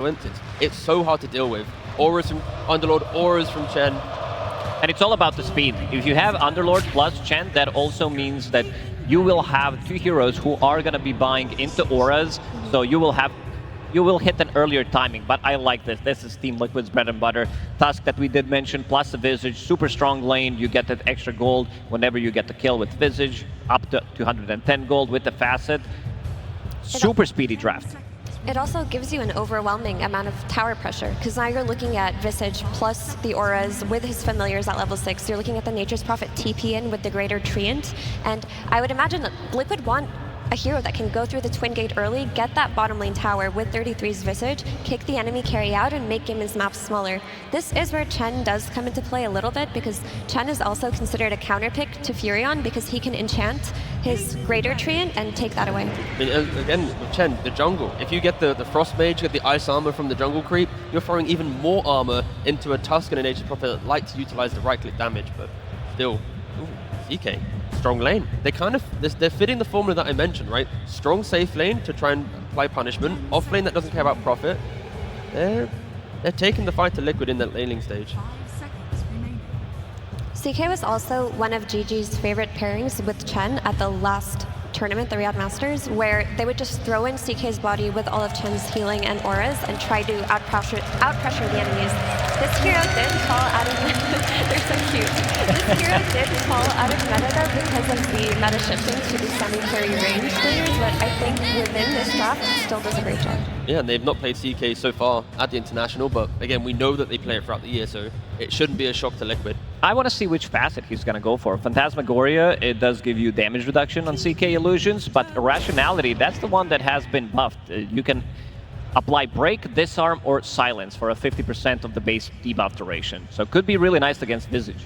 It's so hard to deal with. Auras from Underlord, auras from Chen. And it's all about the speed. If you have Underlord plus Chen, that also means that you will have two heroes who are going to be buying into auras, so you will hit an earlier timing. But I like this. This is Team Liquid's bread and butter. Tusk that we did mention, plus the Visage, super strong lane. You get that extra gold whenever you get the kill with Visage, up to 210 gold with the Facet. Super speedy draft. It also gives you an overwhelming amount of tower pressure, because now you're looking at Visage plus the auras with his familiars at level 6. You're looking at the Nature's Prophet TP in with the Greater Treant, and I would imagine that Liquid want a hero that can go through the Twin Gate early, get that bottom lane tower with 33's Visage, kick the enemy carry out, and make Gaimin's map smaller. This is where Chen does come into play a little bit, because Chen is also considered a counter pick to Furion, because he can enchant his Greater Treant and take that away. I mean, again, with Chen, the jungle, if you get the Frost Mage, get the Ice Armor from the jungle creep, you're throwing even more armor into a Tusk and a Nature's Prophet that like to utilize the right-click damage, but still, CK. Strong lane. They're fitting the formula that I mentioned, right? Strong safe lane to try and apply punishment. Off lane that doesn't care about profit. They're taking the fight to Liquid in that laning stage. CK was also one of GG's favorite pairings with Chen at the last tournament, the Riyadh Masters, where they would just throw in CK's body with all of Chen's healing and auras and try to out-pressure the enemies. This hero did fall out of they're so cute. This hero did fall out of meta though because of the meta shifting to the semi-carry range players, but I think within this draft still does a great job. Yeah, and they've not played CK so far at the International, but again, we know that they play it throughout the year, so it shouldn't be a shock to Liquid. I want to see which facet he's going to go for. Phantasmagoria, it does give you damage reduction on CK illusions, but Irrationality, that's the one that has been buffed. You can apply Break, Disarm, or Silence for a 50% of the base debuff duration. So it could be really nice against Visage.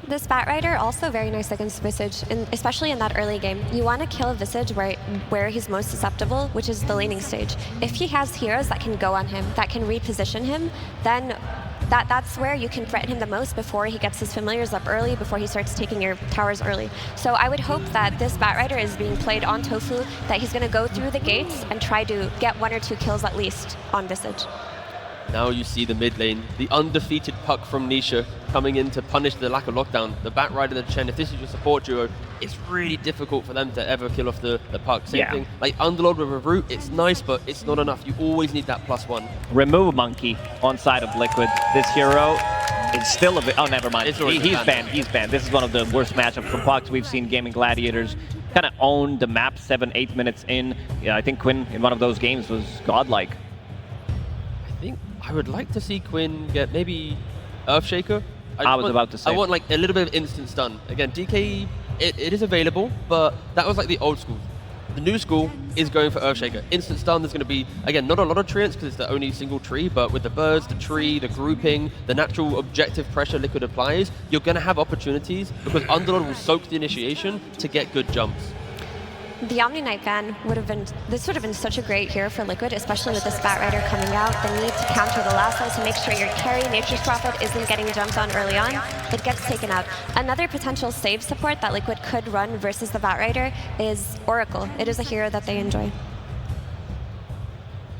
This Batrider also very nice against Visage, especially in that early game. You want to kill Visage where he's most susceptible, which is the laning stage. If he has heroes that can go on him, that can reposition him, then that's where you can threaten him the most before he gets his familiars up early, before he starts taking your towers early. So I would hope that this Batrider is being played on Tofu, that he's going to go through the gates and try to get 1 or 2 kills at least on Visage. Now you see the mid lane, the undefeated Puck from Nisha coming in to punish the lack of lockdown. The Batrider and the Chen, if this is your support duo, it's really difficult for them to ever kill off the Puck. Same thing, like Underlord with a Root, it's nice, but it's not enough. You always need that +1. Remove Monkey on side of Liquid. This hero is still a bit... Oh, never mind. He's banned. He's banned. This is one of the worst matchups from Pucks we've seen. Gaimin Gladiators kind of owned the map 7-8 minutes in. Yeah, I think Quinn in one of those games was godlike. I would like to see Quinn get maybe Earthshaker. I was about to say. I want like a little bit of instant stun. Again, DK, it is available, but that was like the old school. The new school is going for Earthshaker. Instant stun, there's going to be, again, not a lot of treants because it's the only single tree, but with the birds, the tree, the grouping, the natural objective pressure Liquid applies, you're going to have opportunities because Underlord will soak the initiation to get good jumps. The Omni Knight ban would have been such a great hero for Liquid, especially with this Batrider coming out. The need to counter the lasso to make sure your carry Nature's Prophet isn't getting jumped on early on. It gets taken out. Another potential save support that Liquid could run versus the Batrider is Oracle. It is a hero that they enjoy.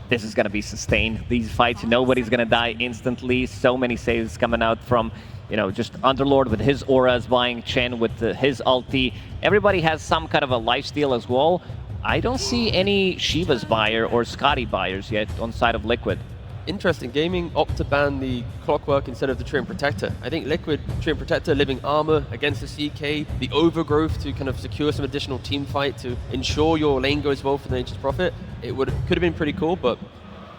This is going to be sustained. These fights, nobody's going to die instantly. So many saves coming out from, you know, just Underlord with his auras buying Chen with his ulti. Everybody has some kind of a lifesteal as well. I don't see any Shiva's buyer or Scotty buyers yet on side of Liquid. Interesting. Gaimin opt to ban the Clockwork instead of the Treant Protector. I think Liquid, Treant Protector, Living Armor against the CK, the Overgrowth to kind of secure some additional team fight to ensure your lane goes well for the Nature's Prophet. Could have been pretty cool, but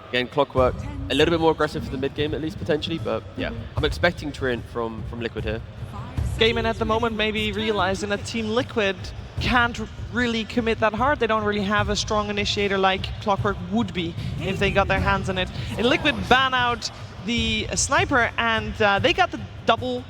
again, Clockwork, a little bit more aggressive for the mid game at least potentially, but yeah, I'm expecting Treant from Liquid here. Gaimin at the moment maybe realizing that Team Liquid can't really commit that hard. They don't really have a strong initiator like Clockwork would be if they got their hands on it. And Liquid ban out the sniper, and they got the double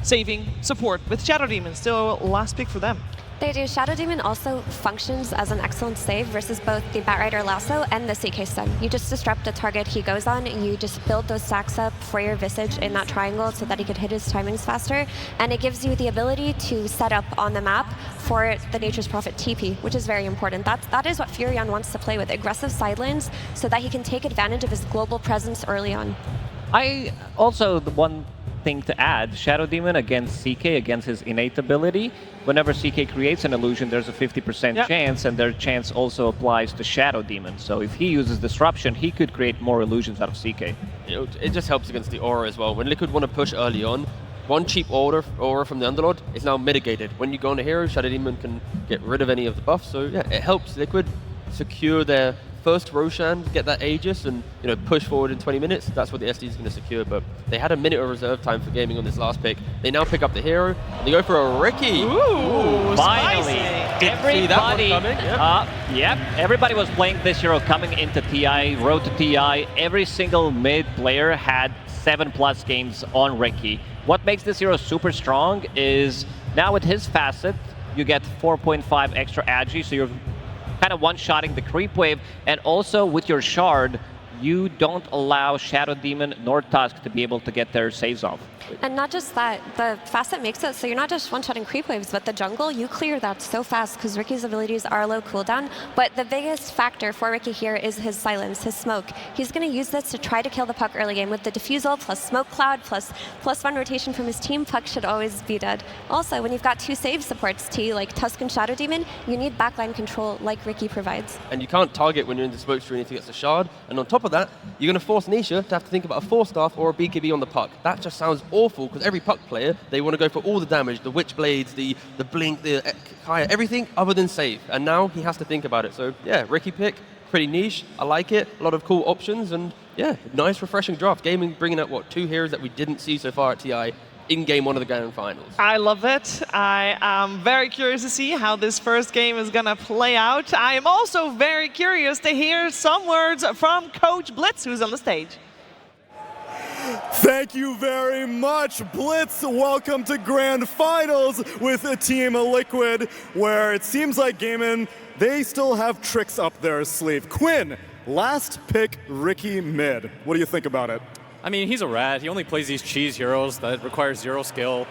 saving support with Shadow Demon. Still last pick for them. They do. Shadow Demon also functions as an excellent save versus both the Batrider Lasso and the CK Stun. You just disrupt the target he goes on, you just build those stacks up for your Visage in that triangle so that he could hit his timings faster, and it gives you the ability to set up on the map for the Nature's Prophet TP, which is very important. That is what Furion wants to play with, aggressive side lanes, so that he can take advantage of his global presence early on. The one thing to add, Shadow Demon against CK, against his innate ability, whenever CK creates an illusion, there's a 50% chance, and their chance also applies to Shadow Demon. So if he uses Disruption, he could create more illusions out of CK. It just helps against the aura as well. When Liquid want to push early on, one cheap aura from the Underlord is now mitigated. When you go on a hero, Shadow Demon can get rid of any of the buffs. So yeah, it helps Liquid secure their first Roshan, get that Aegis, and push forward in 20 minutes. That's what the SD is going to secure. But they had a minute of reserve time for Gaimin on this last pick. They now pick up the hero, and they go for a Riki. Ooh, finally! Everybody, Everybody was playing this hero coming into TI, road to TI. Every single mid player had 7+ games on Riki. What makes this hero super strong is now with his facet, you get 4.5 extra agi, so you're kind of one-shotting the creep wave, and also with your shard, you don't allow Shadow Demon nor Tusk to be able to get their saves off. And not just that, the facet makes it so you're not just one-shotting creep waves, but the jungle, you clear that so fast because Ricky's abilities are low cooldown. But the biggest factor for Ricky here is his silence, his smoke. He's going to use this to try to kill the Puck early game with the defusal plus smoke cloud plus +1 rotation from his team. Puck should always be dead. Also, when you've got 2 save supports, T, like Tusk and Shadow Demon, you need backline control like Ricky provides. And you can't target when you're in the smoke screen if he gets a shard. And on top of that, you're going to force Nisha to have to think about a 4-staff or a BKB on the Puck. That just sounds awful, because every Puck player, they want to go for all the damage, the Witch Blades, the Blink, the Kaya, everything other than save. And now he has to think about it. So yeah, Ricky pick, pretty niche. I like it. A lot of cool options, and yeah, nice refreshing draft. Gaimin bringing out, 2 heroes that we didn't see so far at TI in game 1 of the Grand Finals. I love it. I am very curious to see how this first game is going to play out. I am also very curious to hear some words from Coach Blitz, who's on the stage. Thank you very much, Blitz. Welcome to Grand Finals with Team Liquid, where it seems like Gaimin, they still have tricks up their sleeve. Quinn, last pick Ricky mid. What do you think about it? I mean, he's a rat. He only plays these cheese heroes that require 0 skill.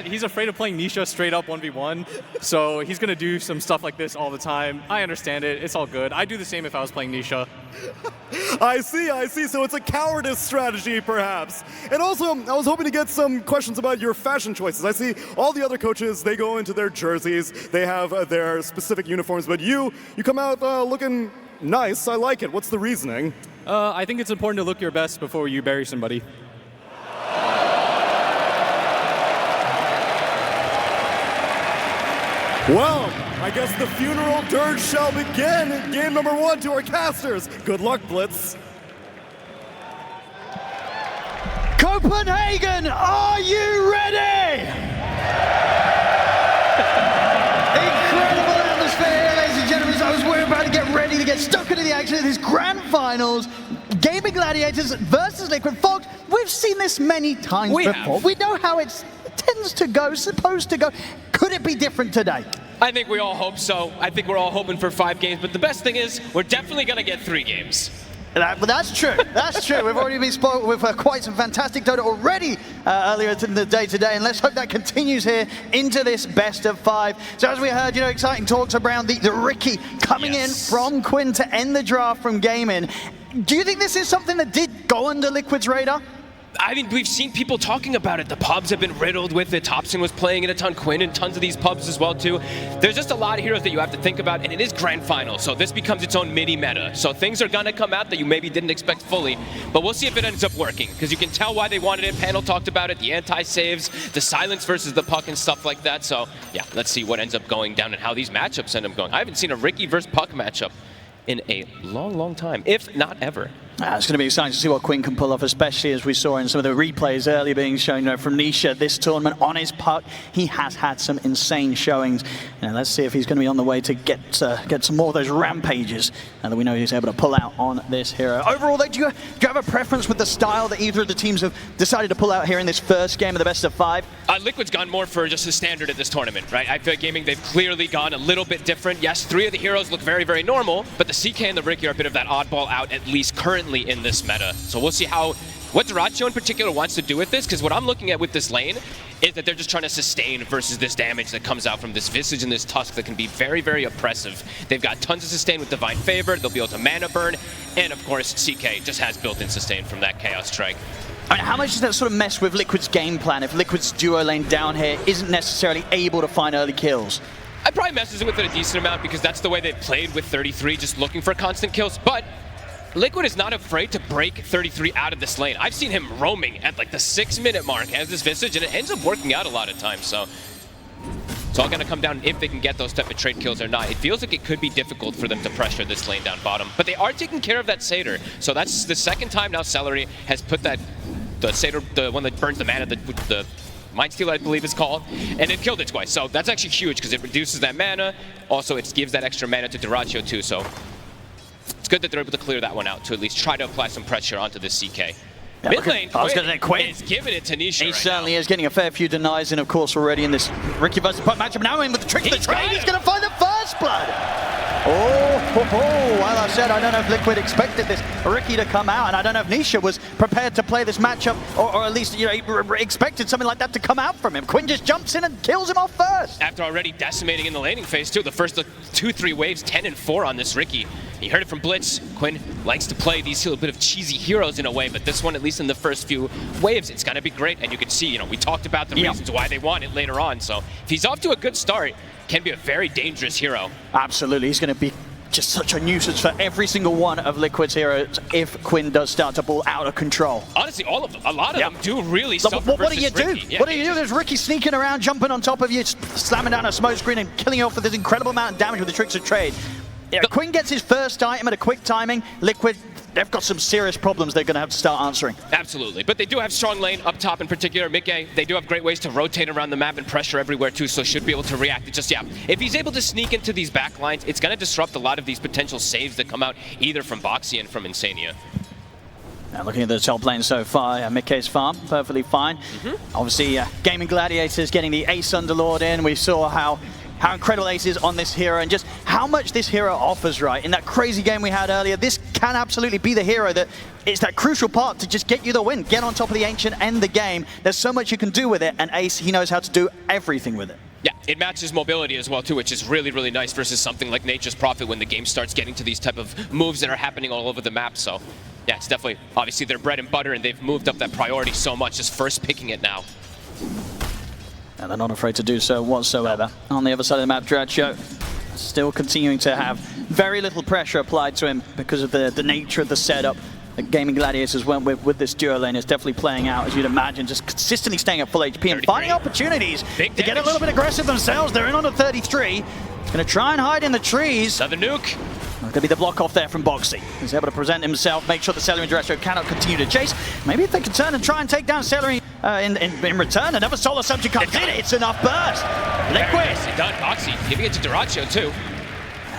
He's afraid of playing Nisha straight up 1v1, so he's going to do some stuff like this all the time. I understand it. It's all good. I'd do the same if I was playing Nisha. I see. So it's a cowardice strategy, perhaps. And also, I was hoping to get some questions about your fashion choices. I see all the other coaches, they go into their jerseys. They have their specific uniforms, but you come out looking nice. I like it. What's the reasoning? I think it's important to look your best before you bury somebody. Well, I guess the funeral dirge shall begin. Game number 1 to our casters. Good luck, Blitz. Copenhagen, are you ready? Incredible atmosphere here, ladies and gentlemen. As we're about to get ready to get stuck into the action of this Grand Finals. Gaimin Gladiators versus Liquid. Folks, we've seen this many times before. We know how it tends to go, supposed to go. Could it be different today? I think we all hope so. I think we're all hoping for 5 games, but the best thing is we're definitely going to get 3 games. But that's true. That's true. We've already been spoken with quite some fantastic Dota already earlier in the day today, and let's hope that continues here into this best of 5. So as we heard, exciting talks around the Ricky coming in from Quinn to end the draft from Gaimin. Do you think this is something that did go under Liquid's radar? I mean, we've seen people talking about it. The pubs have been riddled with it. Thompson was playing it a ton, Quinn, and tons of these pubs as well, too. There's just a lot of heroes that you have to think about, and it is Grand Final, so this becomes its own mini-meta. So things are going to come out that you maybe didn't expect fully, but we'll see if it ends up working, because you can tell why they wanted it. Panel talked about it, the anti-saves, the silence versus the Puck and stuff like that. So, yeah, let's see what ends up going down and how these matchups end up going. I haven't seen a Ricky versus Puck matchup in a long, long time, if not ever. It's going to be exciting to see what Quinn can pull off, especially as we saw in some of the replays earlier being shown from Nisha this tournament. On his puck, he has had some insane showings. Let's see if he's going to be on the way to get some more of those rampages that we know he's able to pull out on this hero. Overall, though, do you have a preference with the style that either of the teams have decided to pull out here in this first game of the best of 5? Liquid's gone more for just the standard at this tournament, right? I feel like Gaimin, they've clearly gone a little bit different. Yes, 3 of the heroes look very, very normal, but the CK and the Ricky are a bit of that oddball out, at least currently in this meta. So we'll see what Dyrachyo in particular wants to do with this, because what I'm looking at with this lane is that they're just trying to sustain versus this damage that comes out from this Visage and this Tusk that can be very, very oppressive. They've got tons of sustain with Divine Favor, they'll be able to mana burn, and of course CK just has built-in sustain from that Chaos Strike. I mean, how much does that sort of mess with Liquid's game plan if Liquid's duo lane down here isn't necessarily able to find early kills? I probably messes with it a decent amount because that's the way they've played with 33, just looking for constant kills, but Liquid is not afraid to break 33 out of this lane. I've seen him roaming at like the 6-minute mark as this Visage, and it ends up working out a lot of times. So it's all going to come down if they can get those type of trade kills or not. It feels like it could be difficult for them to pressure this lane down bottom, but they are taking care of that Satyr. So that's the second time now Celery has put the Satyr, the one that burns the mana, the Mind Steal, I believe it's called, and it killed it twice. So that's actually huge because it reduces that mana. Also, it gives that extra mana to Dyrachyo too. So it's good that they're able to clear that one out to at least try to apply some pressure onto this CK. Yeah, Mid lane, Quinn is giving it to Nisha. He certainly is getting a fair few denies in, of course, already in this Ricky versus Puck matchup. Now in with the trick of the trade, he's going to find the first blood. Well, I said, I don't know if Liquid expected this Ricky to come out, and I don't know if Nisha was prepared to play this matchup, or at least expected something like that to come out from him. Quinn just jumps in and kills him off first. After already decimating in the laning phase too, the first 2-3 waves, 10 and 4 on this Ricky. You heard it from Blitz. Quinn likes to play these little bit of cheesy heroes in a way, but this one, at least in the first few waves, it's going to be great. And you can see, we talked about the reasons why they want it later on. So if he's off to a good start, can be a very dangerous hero. Absolutely. He's going to be just such a nuisance for every single one of Liquid's heroes if Quinn does start to ball out of control. Honestly, all of them, a lot of them do really suffer. What do you do? Yeah, what do you do? There's Ricky sneaking around, jumping on top of you, slamming down a smoke screen and killing you off with this incredible amount of damage with the tricks of trade. Quinn gets his first item at a quick timing. Liquid, they've got some serious problems they're going to have to start answering. Absolutely, but they do have strong lane up top in particular. Mickey, they do have great ways to rotate around the map and pressure everywhere too, so should be able to react. It's just, if he's able to sneak into these back lines, it's going to disrupt a lot of these potential saves that come out either from Boxy and from Insania. Now looking at the top lane so far, Mickey's farm, perfectly fine. Obviously, Gaimin Gladiators getting the Ace Underlord in. We saw how incredible Ace is on this hero and just how much this hero offers, right? In that crazy game we had earlier, this can absolutely be the hero that it's that crucial part to just get you the win, get on top of the Ancient, end the game. There's so much you can do with it, and Ace, he knows how to do everything with it. Yeah, it matches mobility as well too, which is really, really nice versus something like Nature's Prophet when the game starts getting to these type of moves that are happening all over the map. So yeah, it's definitely obviously their bread and butter, and they've moved up that priority so much, just first picking it now. And they're not afraid to do so whatsoever. On the other side of the map, Dyrachyo still continuing to have very little pressure applied to him because of the nature of the setup that Gaimin Gladiators went with this duo lane. Is definitely playing out, as you'd imagine, just consistently staying at full HP and finding opportunities to get a little bit aggressive themselves. They're in on a 33. Going to try and hide in the trees. Another nuke. Going to be the block off there from Boxy. He's able to present himself, make sure that Celery and Dyrachyo cannot continue to chase. Maybe if they can turn and try and take down Celery in return, another Solar Subject comes in. It's enough burst. Liquid. Done. Boxy giving it to Dyrachyo too.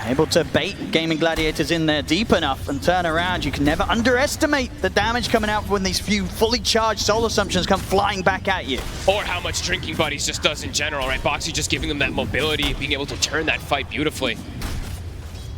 Able to bait Gaimin Gladiators in there deep enough and turn around. You can never underestimate the damage coming out when these few fully charged Soul Assumptions come flying back at you. Or how much Drinking Buddies just does in general, right? Boxy just giving them that mobility, being able to turn that fight beautifully.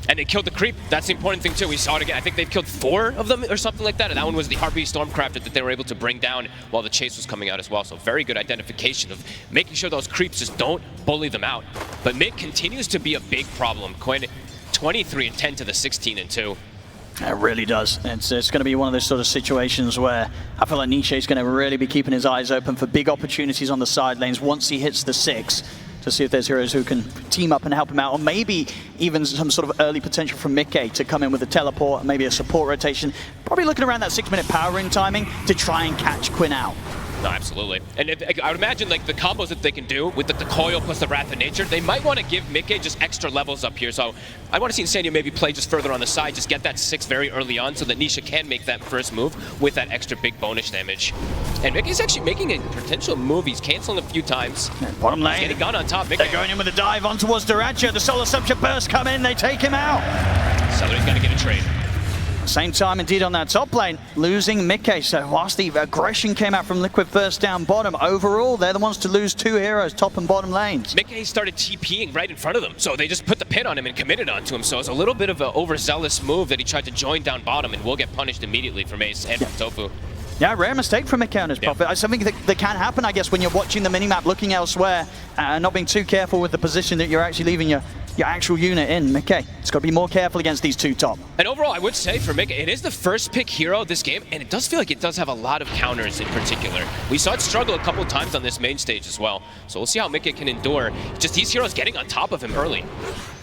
And they killed the creep. That's the important thing too. We saw it again. I think they've killed 4 of them or something like that. And that one was the Harpy Stormcrafter that they were able to bring down while the chase was coming out as well. So very good identification of making sure those creeps just don't bully them out. But mid continues to be a big problem. Quinn, 23 and 10 to the 16 and 2. It really does. It's going to be one of those sort of situations where I feel like Niche is going to really be keeping his eyes open for big opportunities on the side lanes once he hits the 6. To see if there's heroes who can team up and help him out, or maybe even some sort of early potential from Mickey to come in with a teleport, maybe a support rotation. Probably looking around that 6-minute power ring timing to try and catch Quinn out. No, absolutely. And I would imagine like the combos that they can do with the coil plus the Wrath of Nature, they might want to give Mickey just extra levels up here. So I want to see Insanio maybe play just further on the side, just get that 6 very early on so that Nisha can make that first move with that extra big bonus damage. And Mickey's actually making a potential move. He's canceling a few times. Bottom lane. He's getting gun on top. Mickey. They're going in with a dive on towards Duracho. The Soul Assumption burst come in, they take him out. Celery's got to get a trade. Same time indeed on that top lane, losing Mickey. So whilst the aggression came out from Liquid first down bottom, overall they're the ones to lose 2 heroes, top and bottom lanes. Mickey started TPing right in front of them, so they just put the pin on him and committed onto him. So it's a little bit of an overzealous move that he tried to join down bottom and will get punished immediately from Ace and from Tofu. Yeah, rare mistake from Mickey on his profit. Something that can happen, I guess, when you're watching the minimap, looking elsewhere, and not being too careful with the position that you're actually leaving your actual unit in. Mickey, it's got to be more careful against these 2 top. And overall, I would say for Mickey, it is the first pick hero of this game, and it does feel like it does have a lot of counters in particular. We saw it struggle a couple of times on this main stage as well. So we'll see how Mickey can endure. Just these heroes getting on top of him early.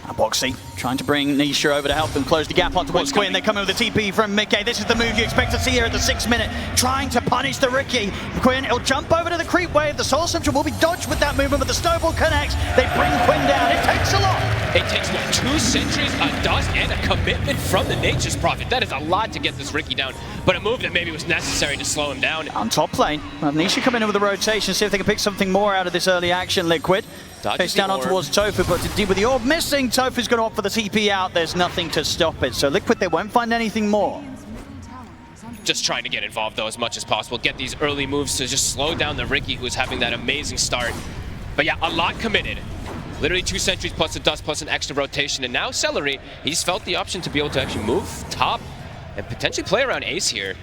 Boxy trying to bring Nisha over to help them close the gap on towards Quinn. They're coming with a TP from Mickey. This is the move you expect to see here at the 6th minute, trying to punish the Ricky. Quinn, he'll jump over to the creep wave. The Soul Assumption will be dodged with that movement, but the snowball connects. They bring Quinn down. It takes a lot. It takes, what, 2 sentries, a dust, and a commitment from the Nature's Prophet. That is a lot to get this Ricky down, but a move that maybe was necessary to slow him down. On top lane, Nisha coming in with a rotation, see if they can pick something more out of this early action, Liquid. Face down on towards Tofu, but to deal with the orb missing, Tofu's going to opt for the TP out. There's nothing to stop it. So Liquid, they won't find anything more. Just trying to get involved, though, as much as possible. Get these early moves to just slow down the Ricky, who's having that amazing start. But yeah, a lot committed. Literally 2 sentries plus a dust plus an extra rotation. And now Celery, he's felt the option to be able to actually move top and potentially play around Ace here.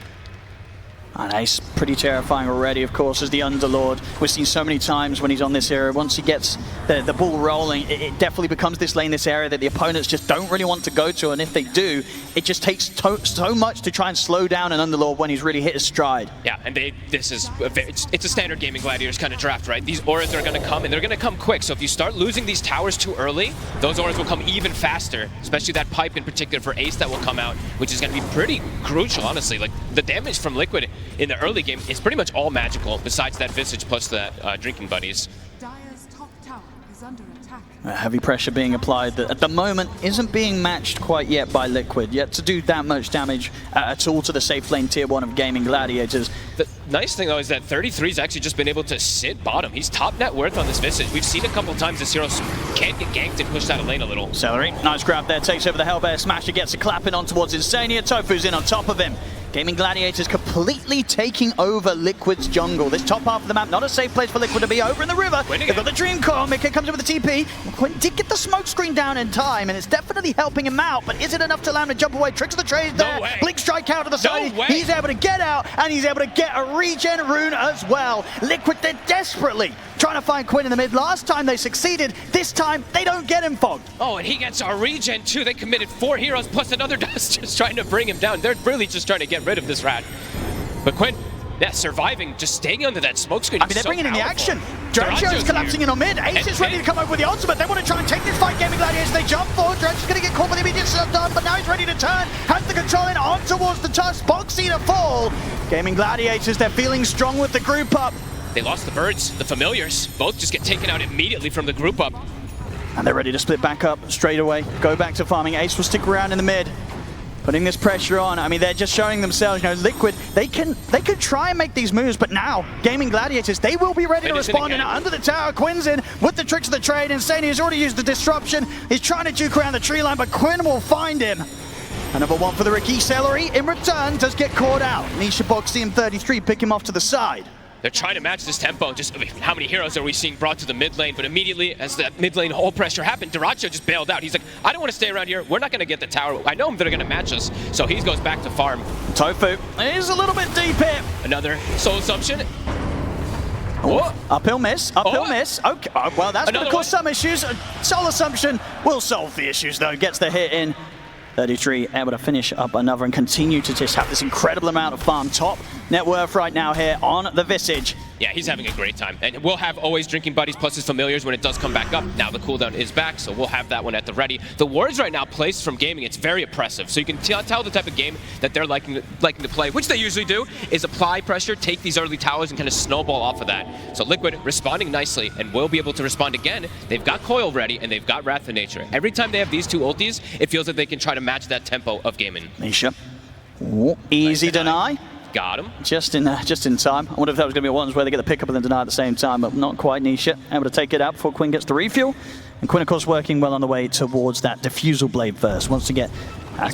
And Ace, pretty terrifying already, of course, as the Underlord. We've seen so many times when he's on this area, once he gets the ball rolling, it definitely becomes this lane, this area that the opponents just don't really want to go to, and if they do, it just takes so much to try and slow down an Underlord when he's really hit his stride. Yeah, and it's a standard Gaimin Gladiators kind of draft, right? These auras are going to come, and they're going to come quick, so if you start losing these towers too early, those auras will come even faster, especially that pipe in particular for Ace that will come out, which is going to be pretty crucial, honestly. Like, the damage from Liquid in the early game is pretty much all magical, besides that Visage plus the drinking buddies. Dire's top tower is under attack. Heavy pressure being applied that at the moment isn't being matched quite yet by Liquid, yet to do that much damage at all to the safe lane tier 1 of Gaimin Gladiators. The nice thing though is that 33's actually just been able to sit bottom. He's top net worth on this Visage. We've seen a couple times this hero can get ganked and pushed out of lane a little. Celery, nice grab there, takes over the Hellbear Smasher, gets a clapping on towards Insania. Tofu's in on top of him. Gaimin Gladiators completely taking over Liquid's jungle. This top half of the map, not a safe place for Liquid to be. Over in the river, they've got the Dream Core. Mickey comes in with the TP. Quinn did get the smoke screen down in time, and it's definitely helping him out, but is it enough to allow him to jump away? Tricks of the trade there. No way. Blink strike out to the side. No way. He's able to get out, and he's able to get a regen rune as well. Liquid, they're desperately trying to find Quinn in the mid. Last time they succeeded. This time, they don't get him fogged. Oh, and he gets a regen too. They committed 4 heroes plus another dust just trying to bring him down. They're really just trying to get rid of this rat. But Quinn, yeah, surviving, just staying under that smoke screen. I mean, they're bringing in the action. Duracho's collapsing in on mid. Ace is ready to come up with the ultimate. They want to try and take this fight. Gaimin Gladiators, they jump forward. Duracho's going to get caught with the immediate stun, but now he's ready to turn. Has the control in on towards the tusk. Boxy to fall. Gaimin Gladiators, they're feeling strong with the group up. They lost the birds, the familiars. Both just get taken out immediately from the group up. And they're ready to split back up straight away. Go back to farming. Ace will stick around in the mid. Putting this pressure on. I mean, they're just showing themselves, you know, Liquid, they can try and make these moves, but now, Gaimin Gladiators, they will be ready to respond. And under the tower, Quinn's in with the tricks of the trade. Insane, he's already used the disruption. He's trying to juke around the tree line, but Quinn will find him. Another one for the Ricky. Celery, in return, does get caught out. Nisha Boxy and 33 pick him off to the side. They're trying to match this tempo. Just, I mean, how many heroes are we seeing brought to the mid lane? But immediately, as that mid lane hole pressure happened, Duracho just bailed out. He's like, I don't want to stay around here. We're not going to get the tower. I know they're going to match us. So he goes back to farm. Tofu is a little bit deep here. Another Soul Assumption. Oh, uphill miss, uphill miss. Okay, well, that's going to cause some issues. Soul Assumption will solve the issues, though. Gets the hit in. 33 able to finish up another and continue to just have this incredible amount of farm. Top net worth right now here on the Visage. Yeah, he's having a great time. And we'll have always drinking buddies plus his familiars when it does come back up. Now the cooldown is back, so we'll have that one at the ready. The wards right now placed from Gaimin, it's very oppressive. So you can tell the type of game that they're liking to play, which they usually do, is apply pressure, take these early towers, and kind of snowball off of that. So Liquid responding nicely, and will be able to respond again. They've got Coil ready, and they've got Wrath of Nature. Every time they have these two ultis, it feels like they can try to match that tempo of Gaimin. Nisha. Easy deny. Got him. Just in time. I wonder if that was going to be ones where they get the pickup and then deny at the same time, but not quite. Nisha able to take it out before Quinn gets the refuel. And Quinn, of course, working well on the way towards that diffusal blade first. Wants to get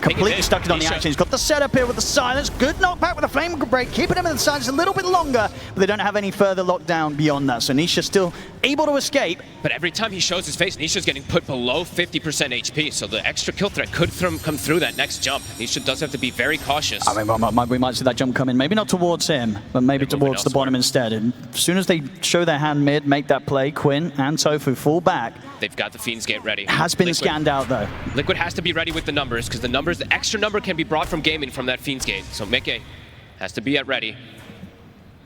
completely stuck in on the action. He's got the setup here with the silence. Good knockback with a flame break, keeping him in the silence a little bit longer, but they don't have any further lockdown beyond that. So Nisha still able to escape. But every time he shows his face, Nisha's getting put below 50% HP, so the extra kill threat could come through that next jump. Nisha does have to be very cautious. I mean, we might see that jump come in. Maybe not towards him, but maybe towards the bottom instead. And as soon as they show their hand mid, make that play, Quinn and Tofu fall back. They've got the Fiend's Gate ready. Has been scanned out, though. Liquid has to be ready with the numbers, because the extra number can be brought from Gaimin from that Fiend's Gate. So Mickey has to be at ready.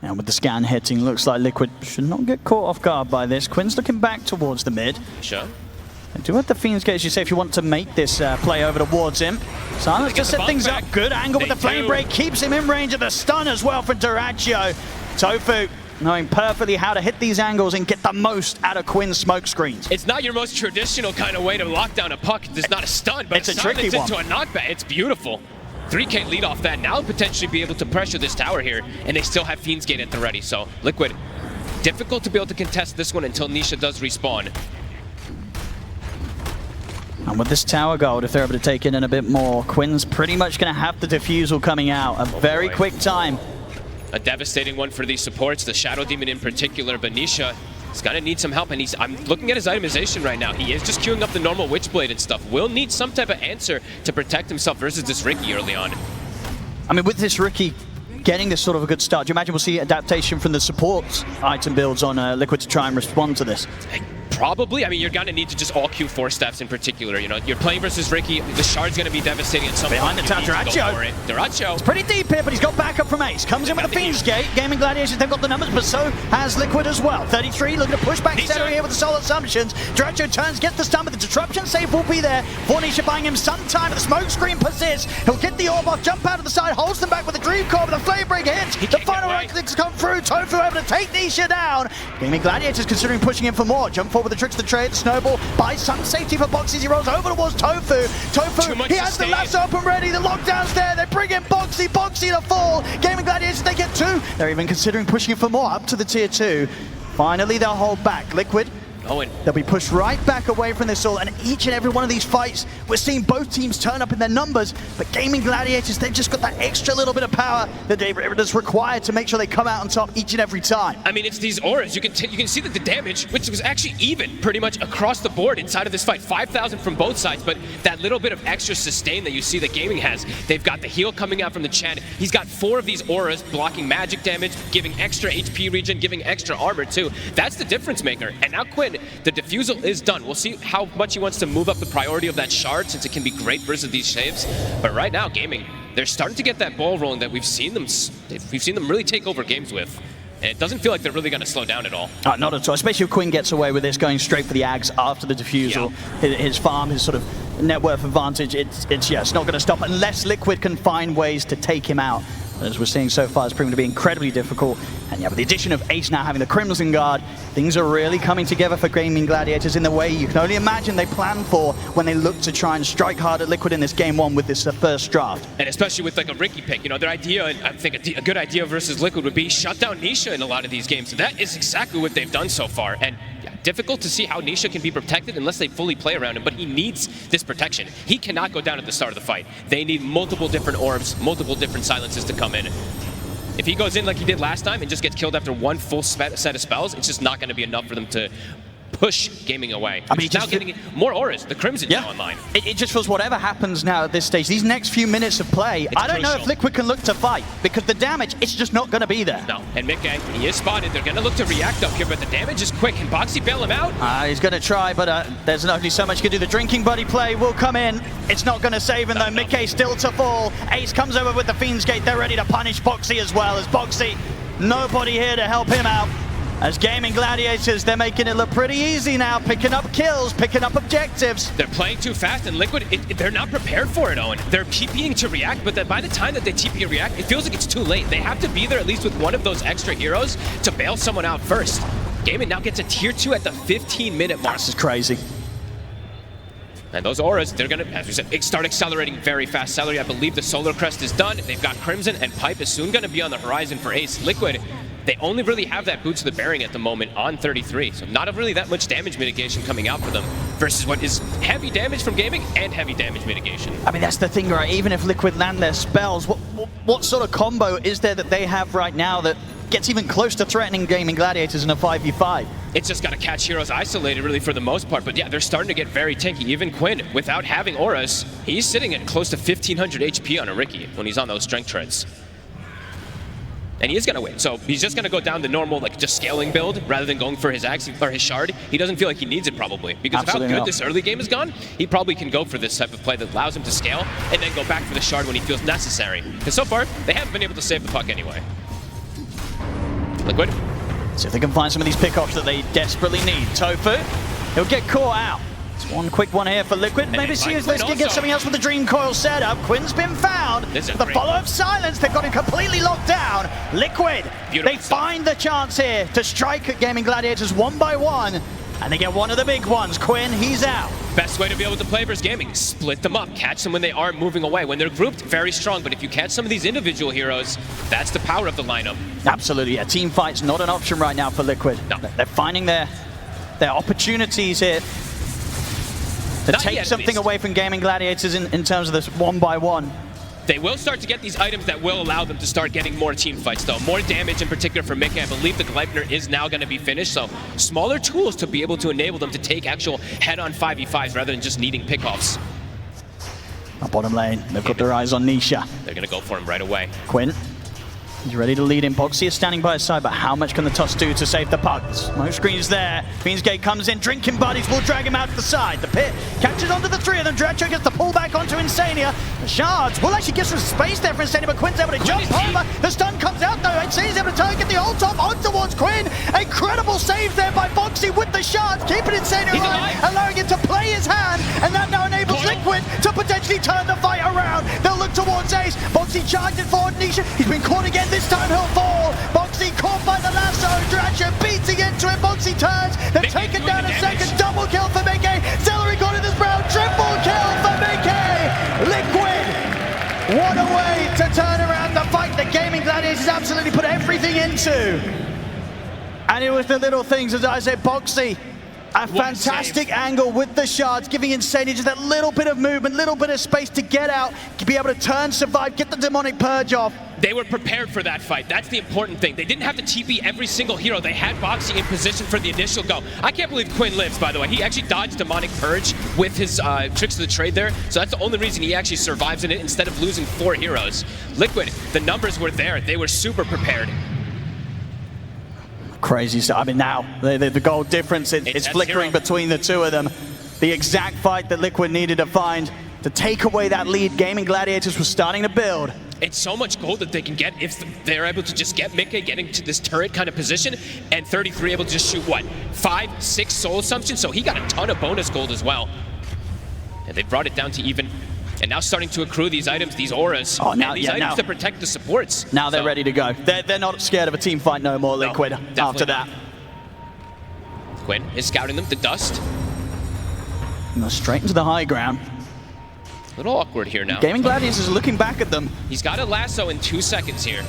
And with the scan hitting, looks like Liquid should not get caught off guard by this. Quinn's looking back towards the mid. Sure. They do have the Fiend's Gate, as you say, if you want to make this play over towards him. Silence just set things up. Good angle with the flame break. Keeps him in range of the stun as well for Duracho. Tofu knowing perfectly how to hit these angles and get the most out of Quinn's smoke screens. It's not your most traditional kind of way to lock down a puck. It's not a stun, but it's a tricky one. Into a knockback. It's beautiful. 3K lead off that. Now potentially be able to pressure this tower here, and they still have Fiend's Gate at the ready. So Liquid, difficult to be able to contest this one until Nisha does respawn. And with this tower gold, if they're able to take it in a bit more, Quinn's pretty much going to have the diffusal coming out. A very quick time. A devastating one for these supports, the Shadow Demon in particular, but Nisha is going to need some help, and I'm looking at his itemization right now. He is just queuing up the normal Witchblade and stuff. Will need some type of answer to protect himself versus this Riki early on. I mean, with this Riki getting this sort of a good start, do you imagine we'll see adaptation from the support item builds on Liquid to try and respond to this? Probably. I mean, you're going to need to just all queue 4 staffs in particular. You know, you're playing versus Riki. The shard's going to be devastating at some point. Behind the tower, Duracho. It's pretty deep here, but he's got backup from Ace. Comes in with the Fiend's Gate. Gaimin Gladiators, they've got the numbers, but so has Liquid as well. 33 looking to push back Cetera here with the Soul Assumptions. Duracho turns, gets the stun, but the disruption save will be there. Nisha buying him some time, but the smoke screen persists. He'll get the orb off, jump out of the side, holds them back with the Dream Core, but the Flame Break hits. The final right clicks come through. Tofu able to take Nisha down. Gaimin Gladiators considering pushing in for more. Jump forward with the tricks of the trade. Snowball buys some safety for Boxy. He rolls over towards Tofu. He has the lasso up and ready. The lockdown's there. They bring in Boxy. Boxy to fall. Gaimin Gladiators, they get 2. They're even considering pushing for more up to the tier 2. Finally, they'll hold back. Liquid. They'll be pushed right back away from this all, and each and every one of these fights, we're seeing both teams turn up in their numbers, but Gaimin Gladiators, they've just got that extra little bit of power that is required to make sure they come out on top each and every time. I mean, it's these auras. You can see that the damage, which was actually even pretty much across the board inside of this fight, 5,000 from both sides, but that little bit of extra sustain that you see that Gaimin has, they've got the heal coming out from the Chen. He's got 4 of these auras blocking magic damage, giving extra HP regen, giving extra armor too. That's the difference maker. And now Quinn, the diffusal is done. We'll see how much he wants to move up the priority of that shard, since it can be great versus these saves. But right now, Gaimin, they're starting to get that ball rolling that we've seen them really take over games with. And it doesn't feel like they're really going to slow down at all. Not at all, especially if Quinn gets away with this, going straight for the Ags after the diffusal. Yeah. His farm, his sort of net worth advantage, it's not going to stop unless Liquid can find ways to take him out. As we're seeing so far, it's proven to be incredibly difficult. And yeah, with the addition of Ace now having the Crimson Guard, things are really coming together for Gaimin Gladiators in the way you can only imagine they plan for when they look to try and strike hard at Liquid in this game 1 with this first draft. And especially with like a Riki pick, you know, their idea, and I think a good idea versus Liquid would be shut down Nisha in a lot of these games. So that is exactly what they've done so far. And difficult to see how Nisha can be protected unless they fully play around him, but he needs this protection. He cannot go down at the start of the fight. They need multiple different orbs, multiple different silences to come in. If he goes in like he did last time and just gets killed after 1 full set of spells, it's just not going to be enough for them to push Gaimin away. I mean, now getting more auras, the Crimson now online. It just feels whatever happens now at this stage, these next few minutes of play, I don't know if Liquid can look to fight, because the damage, it's just not going to be there. No, and Mickey, he is spotted. They're going to look to react up here, but the damage is quick. Can Boxy bail him out? He's going to try, but there's only so much he can do. The Drinking Buddy play will come in. It's not going to save him, though. Mickey still to fall. Ace comes over with the Fiend's Gate. They're ready to punish Boxy as well, as Boxy Nobody here to help him out. As Gaimin Gladiators, they're making it look pretty easy now, picking up kills, picking up objectives. They're playing too fast, and Liquid, they're not prepared for it, Owen. They're TPing to react, but by the time that they TP and react, it feels like it's too late. They have to be there at least with one of those extra heroes to bail someone out first. Gaimin now gets a tier 2 at the 15-minute mark. This is crazy. And those auras, they're gonna, as we said, start accelerating very fast. Celery, I believe the Solar Crest is done. They've got Crimson, and Pipe is soon gonna be on the horizon for Ace. Liquid, they only really have that Boots of the Bearing at the moment on 33, so not really that much damage mitigation coming out for them versus what is heavy damage from Gaimin and heavy damage mitigation. I mean, that's the thing, right? Even if Liquid land their spells, what sort of combo is there that they have right now that gets even close to threatening Gaimin Gladiators in a 5v5? It's just got to catch heroes isolated, really, for the most part. But yeah, they're starting to get very tanky. Even Quinn, without having auras, he's sitting at close to 1,500 HP on a Riki when he's on those strength treads. And he is going to win. So he's just going to go down the normal, like, just scaling build rather than going for his axe or his shard. He doesn't feel like he needs it, probably. Because Absolutely of how good not. this early game has gone, he probably can go for this type of play that allows him to scale and then go back for the shard when he feels necessary. Because so far, they haven't been able to save the puck anyway. Liquid. See if they can find some of these pickoffs that they desperately need. Tofu, he'll get caught out. It's one quick one here for Liquid. Maybe see if they can get something else with the Dream Coil setup. Quinn's been found. The follow-up silence, they've got him completely locked down. Liquid, they find the chance here to strike at Gaimin Gladiators one by one. And they get one of the big ones. Quinn, he's out. Best way to be able to play versus Gaimin, split them up, catch them when they aren't moving away. When they're grouped, very strong, but if you catch some of these individual heroes, that's the power of the lineup. Absolutely, yeah. Team fight's not an option right now for Liquid. No. They're finding their opportunities here to take something away from Gaimin Gladiators in terms of this one by one. They will start to get these items that will allow them to start getting more team fights, though. More damage in particular for Mickey. I believe the Gleipnir is now going to be finished, so smaller tools to be able to enable them to take actual head-on 5v5s rather than just needing pickoffs. Bottom lane, they've got their eyes on Nisha. They're going to go for him right away. Quinn, he's ready to lead in. Boxy is standing by his side, but how much can the Tusk do to save the puck? Smoke screen's there. Fiendsgate comes in, drinking buddies will drag him out to the side. The pit catches onto the three of them. Dracho gets the pull back onto Insania. The shards will actually get some space there for Insania, but Quinn's able to jump over. The stun comes out though. Insania's able to target the ult top on towards Quinn. Incredible save there by Boxy with the shards, keeping Insania alive, allowing him to play his hand, and that now enables Liquid to potentially turn the fight around. They'll look towards Ace. Boxy charging forward. Nisha, he's been caught again. This time he'll fall. Boxy caught by the lasso. Dracho beating into it. Boxy turns. They've taken down a second. Double kill for Mickey. Celery got in this round. Triple kill for Mickey. Liquid. What a way to turn around the fight that Gaimin Gladiators absolutely put everything into. And it was the little things, as I said, Boxy. A fantastic angle with the shards, giving Insania just that little bit of movement, little bit of space to get out, to be able to turn, survive, get the demonic purge off. They were prepared for that fight. That's the important thing. They didn't have to TP every single hero. They had Boxy in position for the initial go. I can't believe Quinn lives, by the way. He actually dodged demonic purge with his tricks of the trade there, so that's the only reason he actually survives in it instead of losing 4 heroes. Liquid, the numbers were there. They were super prepared. Crazy stuff. I mean, now the goal difference is flickering between the two of them. The exact fight that Liquid needed to find to take away that lead. Gaimin Gladiators was starting to build. It's so much gold that they can get if they're able to just get Mickey getting to this turret kind of position, and 33 able to just shoot, what, 5, 6 soul assumptions? So he got a ton of bonus gold as well. And they brought it down to even. And now starting to accrue these items, these auras, and these items to protect the supports. Now they're ready to go. They're not scared of a team fight no more, Liquid, after that. Quinn is scouting them to dust. No, straight into the high ground. A little awkward here now. Gaimin Gladiators is looking back at them. He's got a lasso in 2 seconds here.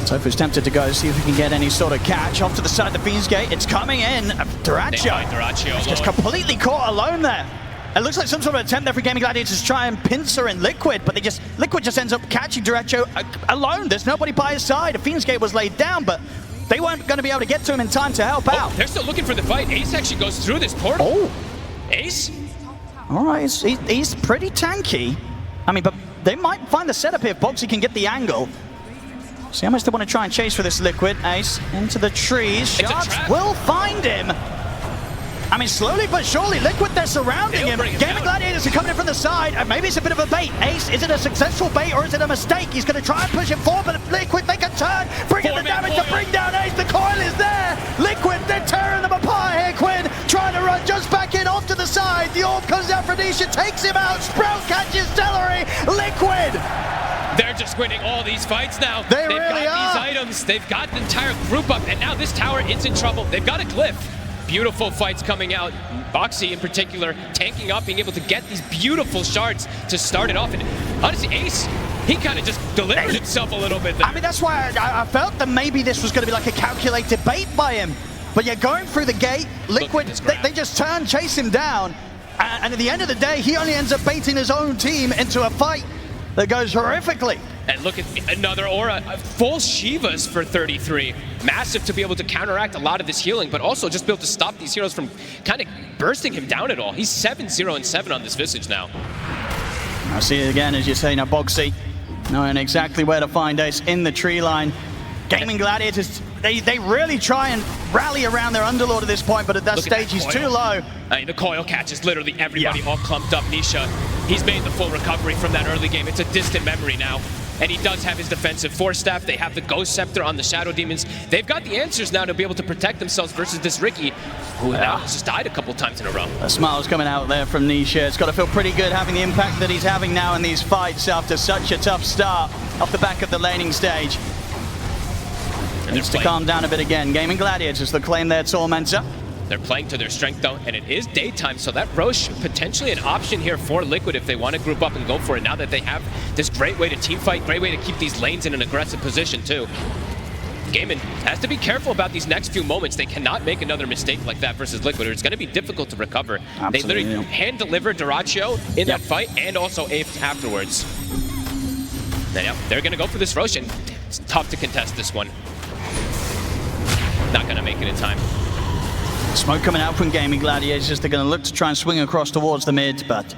Tofu's tempted to go see if he can get any sort of catch off to the side of the Fiendsgate. It's coming in. Dracho. Just completely caught alone there. It looks like some sort of attempt there for Gaimin Gladiators to try and pincer in Liquid, but Liquid just ends up catching Dracho alone. There's nobody by his side. A Fiendsgate was laid down, but they weren't going to be able to get to him in time to help out. They're still looking for the fight. Ace actually goes through this portal. Oh. Ace? All right, he's pretty tanky. I mean, but they might find the setup here if Boxy can get the angle. See how much they want to try and chase for this Liquid. Ace into the trees. Sharks will find him. I mean, slowly but surely, Liquid, they're surrounding him. Gaimin Gladiators are coming in from the side, and maybe it's a bit of a bait. Ace, is it a successful bait or is it a mistake? He's going to try and push him forward, but Liquid, they can turn, bring in the damage to bring The orb comes out for Nisha, takes him out. Sprout catches Celery. Liquid. They're just winning all these fights now. They've really got these items. They've got the entire group up, and now this tower is in trouble. They've got a glyph. Beautiful fights coming out. Boxy in particular tanking up, being able to get these beautiful shards to start it off. And honestly, Ace, he kind of just delivered himself a little bit there. I mean, that's why I felt that maybe this was going to be like a calculated bait by him. But yeah, going through the gate, Liquid, they just turn, chase him down. And at the end of the day, he only ends up baiting his own team into a fight that goes horrifically. And look at another aura, full Shivas for 33. Massive to be able to counteract a lot of this healing, but also just be able to stop these heroes from kind of bursting him down at all. He's 7-0-7 on this Visage now. I see it again, as you say, now Boxy knowing exactly where to find Ace in the tree line. Gaimin Gladiators, they really try and rally around their Underlord at this point, but at that stage he's too low. I mean, the coil catches literally everybody all clumped up. Nisha, he's made the full recovery from that early game. It's a distant memory now. And he does have his defensive Force Staff. They have the Ghost Scepter on the Shadow Demons. They've got the answers now to be able to protect themselves versus this Ricky, who now has just died a couple times in a row. A smile's coming out there from Nisha. It's got to feel pretty good having the impact that he's having now in these fights after such a tough start off the back of the laning stage. Needs to calm down a bit again. Gaimin Gladiators, the claim their Tormentor. They're playing to their strength though, and it is daytime, so that Roche potentially an option here for Liquid if they want to group up and go for it now that they have this great way to team fight, great way to keep these lanes in an aggressive position too. Gaimin has to be careful about these next few moments. They cannot make another mistake like that versus Liquid, or it's going to be difficult to recover. Absolutely. They literally hand-delivered Dyrachyo in that fight and also Ape afterwards. Now, they're going to go for this Roche, and it's tough to contest this one. Not going to make it in time. Smoke coming out from Gaimin Gladiators. They're going to look to try and swing across towards the mid, but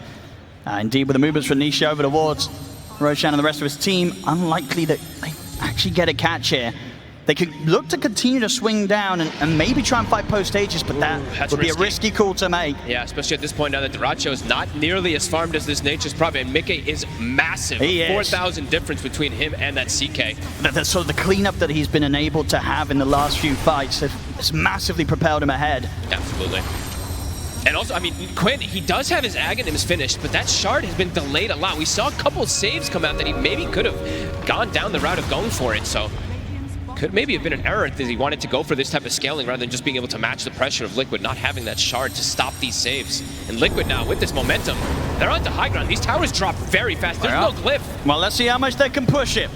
indeed with the movements from Nisha over towards Roshan and the rest of his team, unlikely that they actually get a catch here. They could look to continue to swing down and maybe try and fight post Aegis, but that would be a risky call to make. Yeah, especially at this point now that Dyrachyo is not nearly as farmed as this Nature's Prophet, and Mickey is massive. He is. 4,000 difference between him and that CK. That's sort of the cleanup that he's been enabled to have in the last few fights has massively propelled him ahead. Absolutely. And also, I mean, Quinn, he does have his Aghanims finished, but that shard has been delayed a lot. We saw a couple saves come out that he maybe could have gone down the route of going for it, so could maybe have been an error that he wanted to go for this type of scaling rather than just being able to match the pressure of Liquid, not having that shard to stop these saves. And Liquid now, with this momentum, they're onto high ground. These towers drop very fast. There's no glyph. Well, let's see how much they can push it.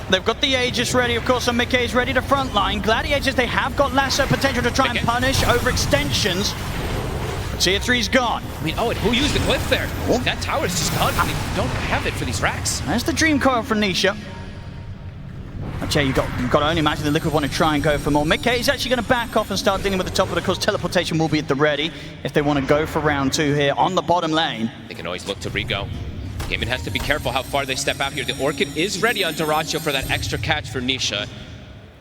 They've got the Aegis ready, of course, and Mickey's ready to frontline. Gladiators, they have got lasso potential to try and punish overextensions. Tier 3's gone. I mean, and who used the glyph there? Oh. That tower's just gone. They don't have it for these racks. There's the Dream Coil from Nisha. Okay, you've got to only imagine the Liquid want to try and go for more. Mickey is actually going to back off and start dealing with the top, but of course teleportation will be at the ready if they want to go for round 2 here on the bottom lane. They can always look to re-go. Gaimin has to be careful how far they step out here. The Orchid is ready on Dyrachyo for that extra catch for Nisha.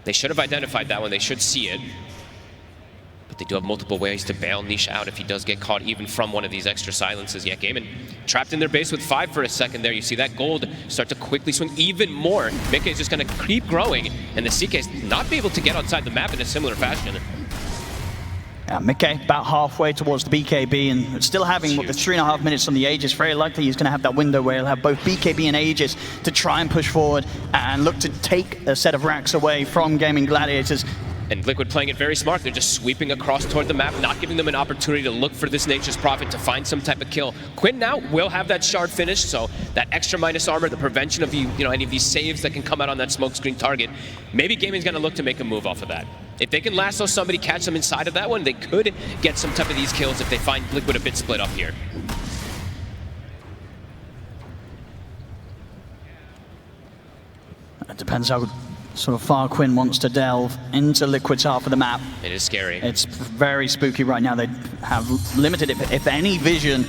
They should have identified that one. They should see it. But they do have multiple ways to bail Nisha out if he does get caught even from one of these extra silences. Yeah, Gaimin trapped in their base with 5 for a second there. You see that gold start to quickly swing even more. Mickey is just going to keep growing, and the CK's not be able to get outside the map in a similar fashion. Yeah, Mickey about halfway towards the BKB and still having what, the 3.5 minutes on the Aegis. Very likely he's going to have that window where he'll have both BKB and Aegis to try and push forward and look to take a set of racks away from Gaimin Gladiators. And Liquid playing it very smart. They're just sweeping across toward the map, not giving them an opportunity to look for this Nature's Prophet to find some type of kill. Quinn now will have that shard finished, so that extra minus armor, the prevention of any of these saves that can come out on that smokescreen target, maybe Gaimin's going to look to make a move off of that. If they can lasso somebody, catch them inside of that one, they could get some type of these kills if they find Liquid a bit split up here. It depends how sort of far Quinn wants to delve into Liquid's half of the map. It is scary. It's very spooky right now. They have limited, if any, vision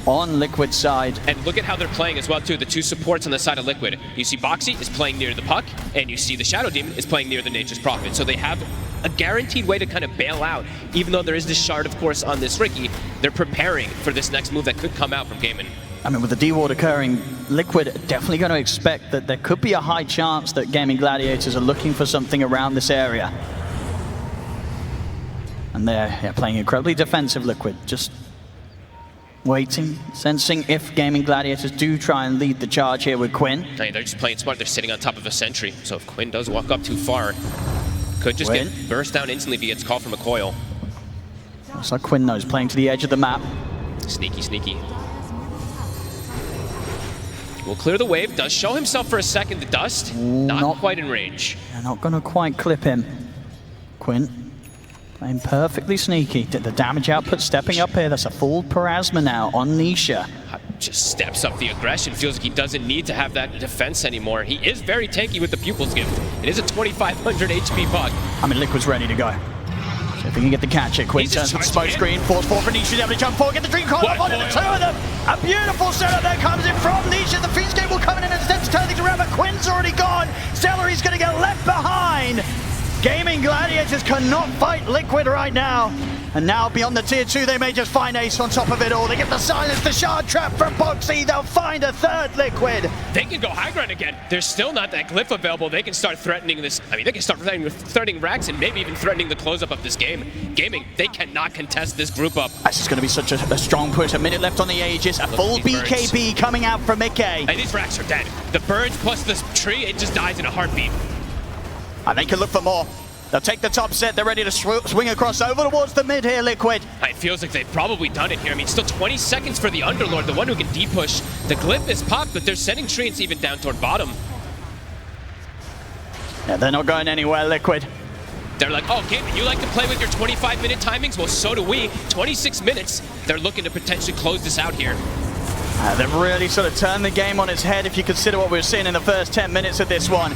on Liquid's side. And look at how they're playing as well, too. The 2 supports on the side of Liquid. You see Boxy is playing near the puck, and you see the Shadow Demon is playing near the Nature's Prophet. So they have a guaranteed way to kind of bail out. Even though there is this shard, of course, on this Ricky, they're preparing for this next move that could come out from Gaimin. I mean, with the D-Ward occurring, Liquid definitely going to expect that there could be a high chance that Gaimin Gladiators are looking for something around this area. And they're playing incredibly defensive, Liquid. Just waiting, sensing if Gaimin Gladiators do try and lead the charge here with Quinn. I mean, they're just playing smart. They're sitting on top of a sentry. So if Quinn does walk up too far, could just get burst down instantly if he gets caught from a coil. Looks like Quinn knows, playing to the edge of the map. Sneaky, sneaky. Will clear the wave. Does show himself for a second. The dust, not quite in range. They're not going to quite clip him. Quinn playing perfectly sneaky. Did the damage output stepping up here. That's a full Parasma now on Nisha. Just steps up the aggression. Feels like he doesn't need to have that defense anymore. He is very tanky with the Pupil's Gift. It is a 2,500 HP puck. I mean, Liquid's ready to go. So if he can get the catch here, Quinn turns to the smoke screen, force forward for Nisha, able to jump forward, get the Dream Coil up onto the two of them. A beautiful setup there comes in from Nisha. The Fiendscape will come in and attempt to turn things around, but Quinn's already gone. Celery's going to get left behind. Gaimin Gladiators cannot fight Liquid right now. And now beyond the tier 2, they may just find Ace on top of it all. They get the silence, the shard trap from Boxy. They'll find a third Liquid. They can go high ground again. There's still not that glyph available. They can start threatening this. I mean, they can start threatening Rax and maybe even threatening the close-up of this game. Gaimin, they cannot contest this group up. This is going to be such a strong push. A minute left on the Aegis. A full BKB birds coming out from Mickey. And these Rax are dead. The birds plus this tree, it just dies in a heartbeat. And they can look for more. They'll take the top set. They're ready to swing across over towards the mid here, Liquid. It feels like they've probably done it here. I mean, still 20 seconds for the Underlord, the one who can deep-push. The glyph is popped, but they're sending treants even down toward bottom. Yeah, they're not going anywhere, Liquid. They're like, oh, Gaimin, you like to play with your 25-minute timings? Well, so do we. 26 minutes. They're looking to potentially close this out here. They've really sort of turned the game on its head if you consider what we were seeing in the first 10 minutes of this one.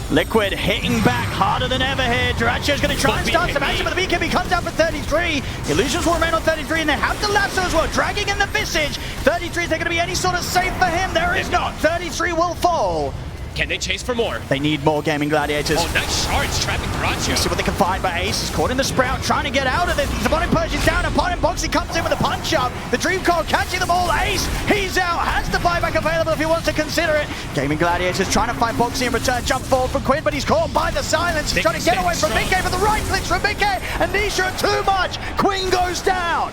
Liquid hitting back harder than ever here. Duracio's going to try and start some action, but the BKB comes down for 33. Illusions will remain on 33, and they have the lasso as well, dragging in the Visage. 33, is there going to be any sort of save for him? There is not. 33 will fall. Can they chase for more? They need more, Gaimin Gladiators. Oh, nice shards trapping Durachio. Let's see what they can find, but Ace is caught in the Sprout, trying to get out of this. The bottom Persian's down, upon him, Boxy comes in with a punch-up. The Dream Coil catching them all. Ace, he's out, has the buyback available if he wants to consider it. Gaimin Gladiators trying to find Boxy in return, jump forward from Quinn, but he's caught by the silence. He's trying to get away from Mickey, but the right clicks from Mickey, and Nisha too much. Quinn goes down.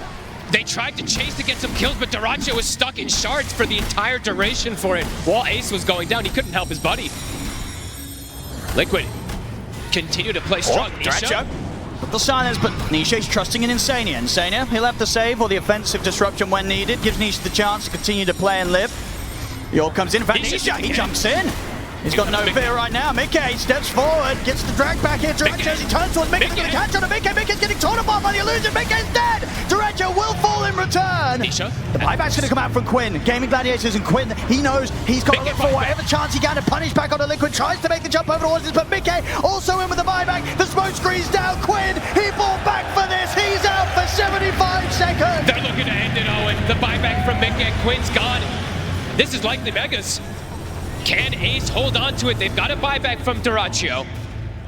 They tried to chase to get some kills, but Durachio was stuck in shards for the entire duration for it. While Ace was going down, he couldn't help his buddy. Liquid continue to play strong. Durachio with the silence, but Nisha's trusting in Insania. Insania, he'll have to save or the offensive disruption when needed. Gives Nisha the chance to continue to play and live. The orb comes in. In fact, Nisha, he jumps in. He's got no fear right now. Mickey steps forward, gets the drag back here. Durachio, as he turns towards Mickey, he's going to catch on to Mickey. Mickey's getting torn apart by the illusion. Mickey's dead. Durachio will fall in return. Nisha. The buyback's going to come out from Quinn. Gaimin Gladiators and Quinn, he knows he's got to look for whatever chance he can to punish back onto Liquid. Tries to make the jump over towards this, but Mickey also in with the buyback. The smoke screen's down. Quinn, he fought back for this. He's out for 75 seconds. They're looking to end it, Owen. The buyback from Mickey. Quinn's gone. This is likely Megas. Can Ace hold on to it? They've got a buyback from Durachio.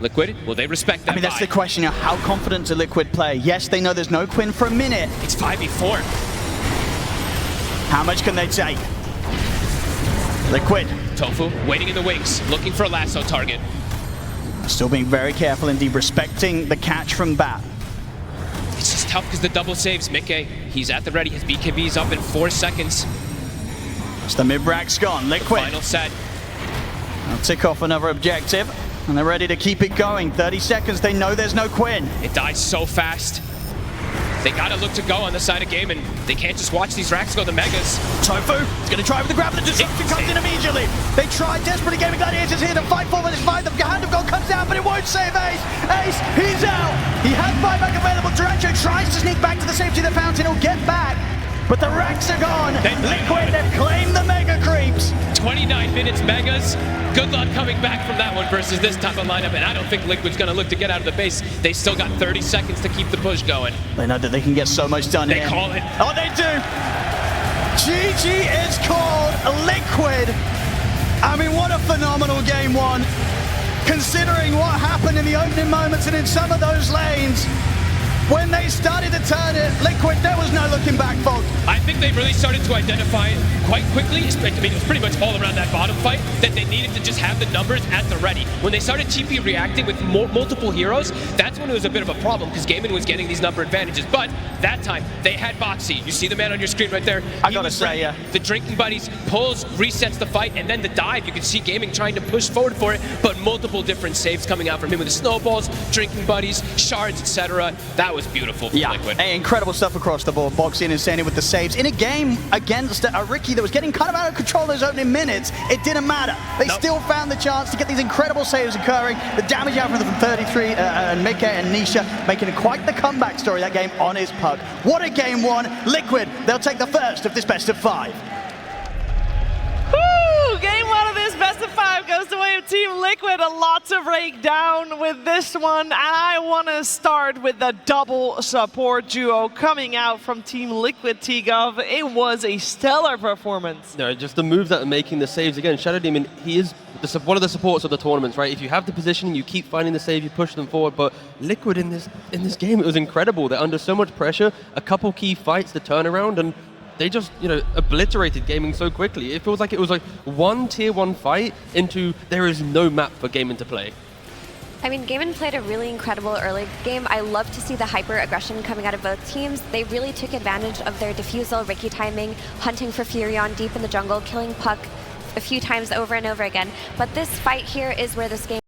Liquid, will they respect that? I mean, that's the question. How confident does Liquid play? Yes, they know there's no Quinn for a minute. It's 5v4. How much can they take? Liquid. Tofu, waiting in the wings, looking for a lasso target. Still being very careful indeed, respecting the catch from Bat. It's just tough because the double saves. Mickey, he's at the ready. His BKB's up in 4 seconds. It's the mid-rack's gone. Liquid. Final set. I'll tick off another objective, and they're ready to keep it going. 30 seconds, they know there's no Quinn. It dies so fast. They gotta look to go on the side of Gaimin. They can't just watch these racks go to Megas. Tofu is going to try with the grab, but the disruption comes in immediately. They try desperately. Gaimin Gladiators here to fight for this fight. The hand of God comes down, but it won't save Ace. Ace, he's out. He has buyback available. Durachio tries to sneak back to the safety of the fountain. He'll get back. But the racks are gone. Liquid, they've claimed the Mega Creeps. 29 minutes Megas. Good luck coming back from that one versus this type of lineup. And I don't think Liquid's going to look to get out of the base. They still got 30 seconds to keep the push going. They know that they can get so much done here. They call it. Oh, they do. GG is called. Liquid. I mean, what a phenomenal game one. Considering what happened in the opening moments and in some of those lanes. When they started to turn it, Liquid, there was no looking back, folks. I think they really started to identify quite quickly, I mean, it was pretty much all around that bottom fight, that they needed to just have the numbers at the ready. When they started TP reacting with multiple heroes, that's when it was a bit of a problem, because Gaimin was getting these number advantages. But that time, they had Boxy. You see the man on your screen right there. I gotta say, yeah. The Drinking Buddies pulls, resets the fight, and then the dive. You can see Gaimin trying to push forward for it, but multiple different saves coming out from him with the snowballs, Drinking Buddies, shards, etc. That was beautiful for Liquid. Hey, incredible stuff across the board. Boxing and Sandy with the saves. In a game against a Ricky that was getting kind of out of control those opening minutes, it didn't matter. They still found the chance to get these incredible saves occurring. The damage out from 33 and Mickey and Nisha making quite the comeback story that game on his puck. What a game one. Liquid, they'll take the first of this best of 5. Woo! Game one of this best of 5 goes the way of Team Liquid. A lot to break down with this one, and I want to start with the double support duo coming out from Team Liquid. T-Gov, it was a stellar performance. No, just the moves that are making the saves again. Shadow Demon, he is one of the supports of the tournaments, right? If you have the positioning, you keep finding the save, you push them forward. But Liquid in this game, it was incredible. They're under so much pressure. A couple key fights, the turnaround, and they just, obliterated Gaimin so quickly. It feels like it was like one tier 1 fight into there is no map for Gaimin to play. I mean, Gaimin played a really incredible early game. I love to see the hyper-aggression coming out of both teams. They really took advantage of their defusal, Ricky timing, hunting for Furion deep in the jungle, killing Puck a few times over and over again. But this fight here is where this game